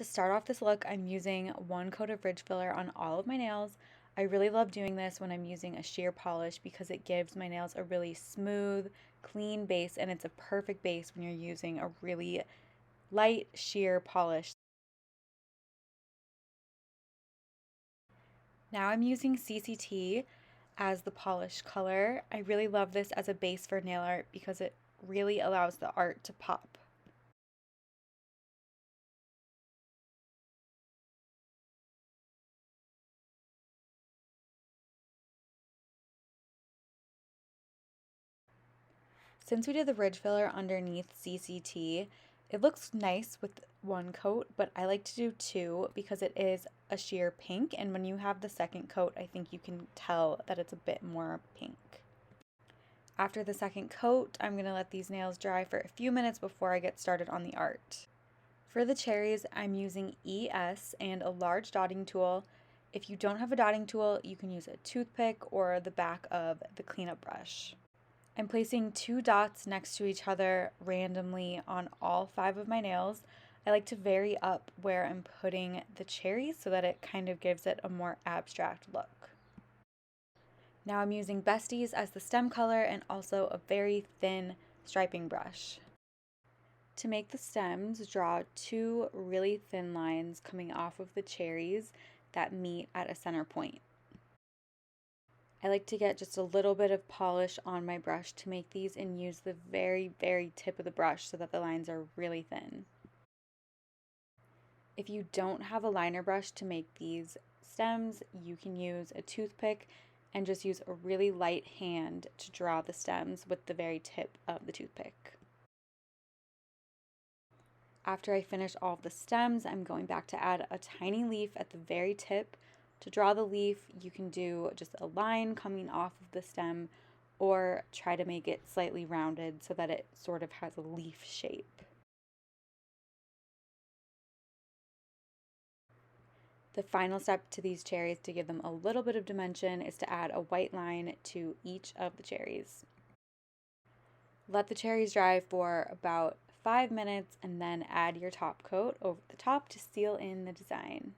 To start off this look, I'm using one coat of ridge filler on all of my nails. I really love doing this when I'm using a sheer polish because it gives my nails a really smooth, clean base, and it's a perfect base when you're using a really light sheer polish. Now I'm using CCT as the polish color. I really love this as a base for nail art because it really allows the art to pop. Since we did the ridge filler underneath CCT, it looks nice with one coat, but I like to do two because it is a sheer pink, and when you have the second coat, I think you can tell that it's a bit more pink. After the second coat, I'm going to let these nails dry for a few minutes before I get started on the art. For the cherries, I'm using ES and a large dotting tool. If you don't have a dotting tool, you can use a toothpick or the back of the cleanup brush. I'm placing two dots next to each other randomly on all 5 of my nails. I like to vary up where I'm putting the cherries so that it kind of gives it a more abstract look. Now I'm using Besties as the stem color and also a very thin striping brush. To make the stems, draw 2 really thin lines coming off of the cherries that meet at a center point. I like to get just a little bit of polish on my brush to make these and use the very tip of the brush so that the lines are really thin. If you don't have a liner brush to make these stems, you can use a toothpick and just use a really light hand to draw the stems with the very tip of the toothpick. After I finish all of the stems, I'm going back to add a tiny leaf at the very tip. To draw the leaf, you can do just a line coming off of the stem or try to make it slightly rounded so that it sort of has a leaf shape. The final step to these cherries to give them a little bit of dimension is to add a white line to each of the cherries. Let the cherries dry for about 5 minutes and then add your top coat over the top to seal in the design.